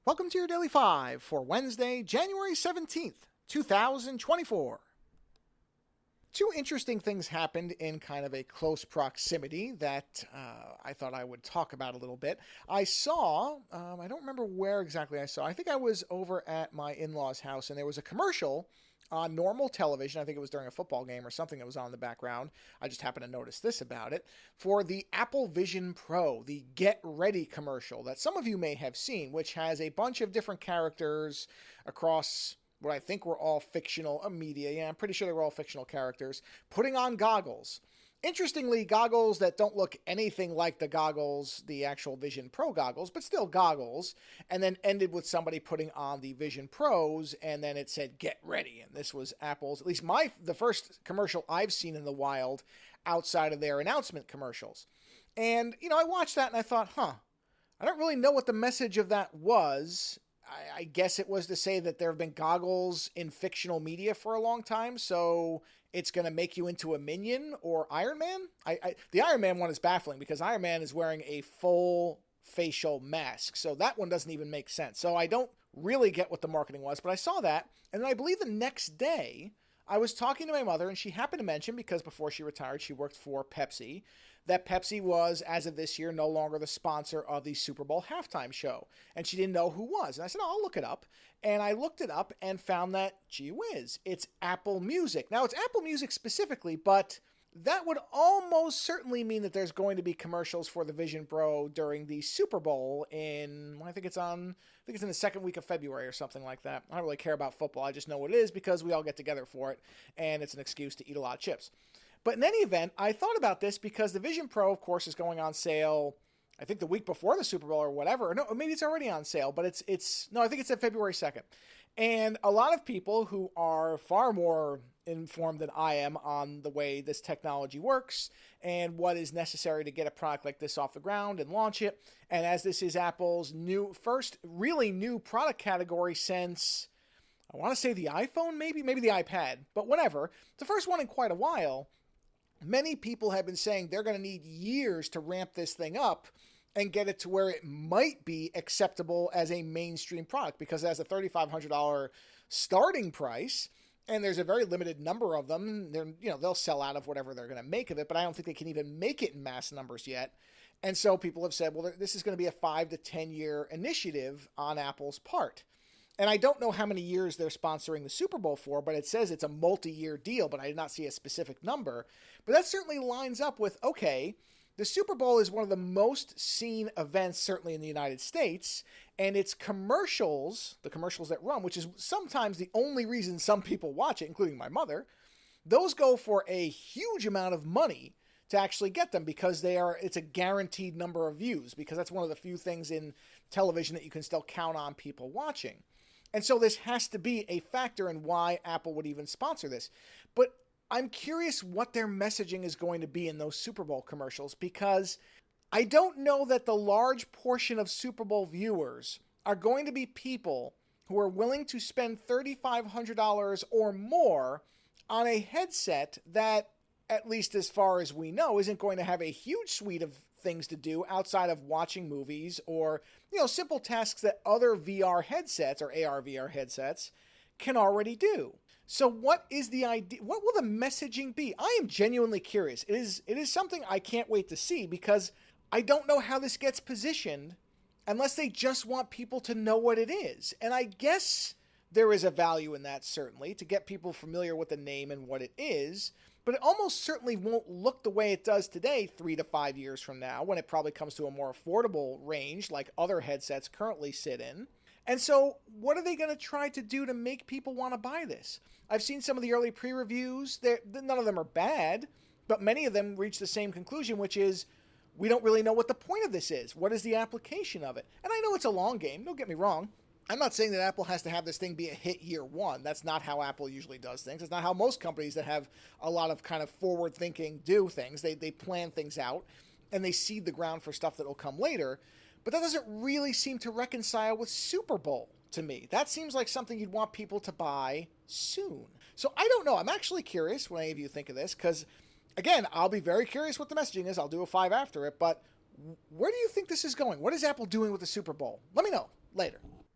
Welcome to your Daily 5 for Wednesday, January 17th, 2024. Two interesting things happened in kind of a close proximity that I thought I would talk about a little bit. I saw, I don't remember where exactly I saw, I think I was over at my in-laws' house and there was a commercial on normal television. I think it was during a football game or something that was on in the background. I just happened to notice this about it. For the Apple Vision Pro, the Get Ready commercial that some of you may have seen, which has a bunch of different characters across what I think were all fictional media. Yeah, I'm pretty sure they were all fictional characters, putting on goggles. Interestingly, goggles that don't look anything like the goggles, the actual Vision Pro goggles, but still goggles, and then ended with somebody putting on the Vision Pros, and then it said, "Get ready." And this was Apple's, at least the first commercial I've seen in the wild outside of their announcement commercials. And, I watched that and I thought, I don't really know what the message of that was. I guess it was to say that there have been goggles in fictional media for a long time, so it's going to make you into a minion or Iron Man. The Iron Man one is baffling because Iron Man is wearing a full facial mask, so that one doesn't even make sense. So I don't really get what the marketing was, but I saw that, and then I believe the next day I was talking to my mother, and she happened to mention, because before she retired, she worked for Pepsi, that Pepsi was, as of this year, no longer the sponsor of the Super Bowl halftime show. And she didn't know who was. And I said, I'll look it up. And I looked it up and found that, gee whiz, it's Apple Music. Now, it's Apple Music specifically, but that would almost certainly mean that there's going to be commercials for the Vision Pro during the Super Bowl I think it's in the second week of February or something like that. I don't really care about football. I just know what it is because we all get together for it, and it's an excuse to eat a lot of chips. But in any event, I thought about this because the Vision Pro, of course, is going on sale, I think the week before the Super Bowl or whatever. No, maybe it's already on sale, but I think it's at February 2nd. And a lot of people who are far more informed than I am on the way this technology works and what is necessary to get a product like this off the ground and launch it. And as this is Apple's first really new product category since, I want to say the iPhone, maybe the iPad, but whatever. It's the first one in quite a while. Many people have been saying they're going to need years to ramp this thing up and get it to where it might be acceptable as a mainstream product, because it has a $3,500 starting price and there's a very limited number of them. They'll sell out of whatever they're going to make of it, but I don't think they can even make it in mass numbers yet. And so people have said, well, this is going to be a 5 to 10 year initiative on Apple's part. And I don't know how many years they're sponsoring the Super Bowl for, but it says it's a multi-year deal, but I did not see a specific number. But that certainly lines up with, okay, the Super Bowl is one of the most seen events, certainly in the United States, and its commercials, the commercials that run, which is sometimes the only reason some people watch it, including my mother, those go for a huge amount of money to actually get them because it's a guaranteed number of views, because that's one of the few things in television that you can still count on people watching. And so this has to be a factor in why Apple would even sponsor this. But I'm curious what their messaging is going to be in those Super Bowl commercials, because I don't know that the large portion of Super Bowl viewers are going to be people who are willing to spend $3,500 or more on a headset that, at least as far as we know, isn't going to have a huge suite of things to do outside of watching movies or, simple tasks that other VR headsets or AR VR headsets can already do. So what is the idea? What will the messaging be? I am genuinely curious. It is something I can't wait to see, because I don't know how this gets positioned unless they just want people to know what it is. And I guess there is a value in that, certainly, to get people familiar with the name and what it is. But it almost certainly won't look the way it does today 3 to 5 years from now, when it probably comes to a more affordable range like other headsets currently sit in. And so what are they going to try to do to make people want to buy this? I've seen some of the early pre-reviews. None of them are bad, but many of them reach the same conclusion, which is, we don't really know what the point of this is. What is the application of it? And I know it's a long game, don't get me wrong. I'm not saying that Apple has to have this thing be a hit year one. That's not how Apple usually does things. It's not how most companies that have a lot of kind of forward thinking do things. They plan things out and they seed the ground for stuff that will come later. But that doesn't really seem to reconcile with Super Bowl to me. That seems like something you'd want people to buy soon. So I don't know. I'm actually curious what any of you think of this, because, again, I'll be very curious what the messaging is. I'll do a 5 after it. But where do you think this is going? What is Apple doing with the Super Bowl? Let me know later.